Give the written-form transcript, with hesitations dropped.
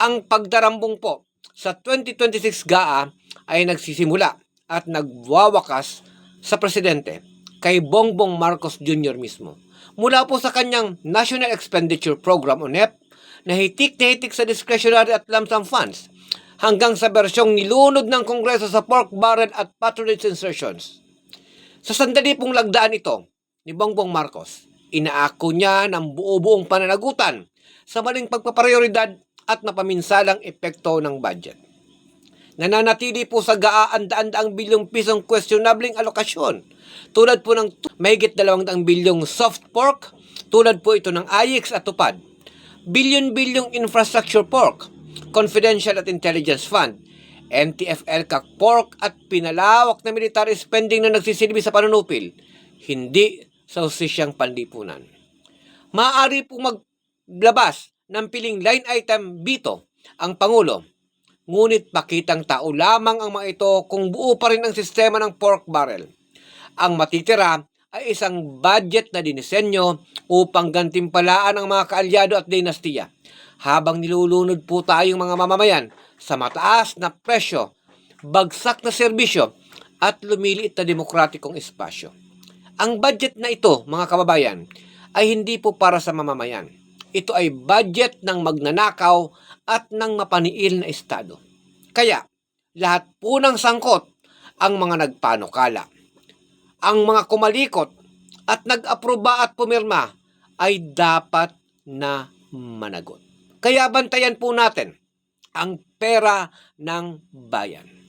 Ang pagdarambong po sa 2026 GAA ay nagsisimula at nagwawakas sa presidente kay Bongbong Marcos Jr. mismo. Mula po sa kanyang National Expenditure Program o NEP na hitik sa discretionary at lump sum funds hanggang sa bersyong nilunod ng Kongreso sa pork barrel at patronage insertions. Sa sandali pong lagdaan ito ni Bongbong Marcos, inaako niya ng buo-buong pananagutan sa maling pagpaprioridad at napaminsalang epekto ng budget. Nananatili po sa GAA ang daan-daang bilyong pisong questionabling alokasyon, tulad po ng mahigit 200 bilyong soft pork, tulad po ito ng AIX at TUPAD, bilyon-bilyong infrastructure pork, confidential at intelligence fund, NTFL pork at pinalawak na military spending na nagsisilbi sa panunupil, hindi sa husisyang panlipunan. Maaari po maglabas ng piling line item bito ang Pangulo, ngunit pakitang tao lamang ang mga ito kung buo pa rin ang sistema ng pork barrel. Ang matitira ay isang budget na dinisenyo upang gantimpalaan ang mga kaalyado at dinastiya, habang nilulunod po tayong mga mamamayan sa mataas na presyo, bagsak na serbisyo at lumiliit na demokratikong espasyo. Ang budget na ito, mga kababayan, ay hindi po para sa mamamayan. Ito ay budget ng magnanakaw at ng mapaniil na estado. Kaya, lahat po ng sangkot, ang mga nagpanukala, ang mga kumalikot at nag-aproba at pumirma ay dapat na managot. Kaya bantayan po natin ang pera ng bayan.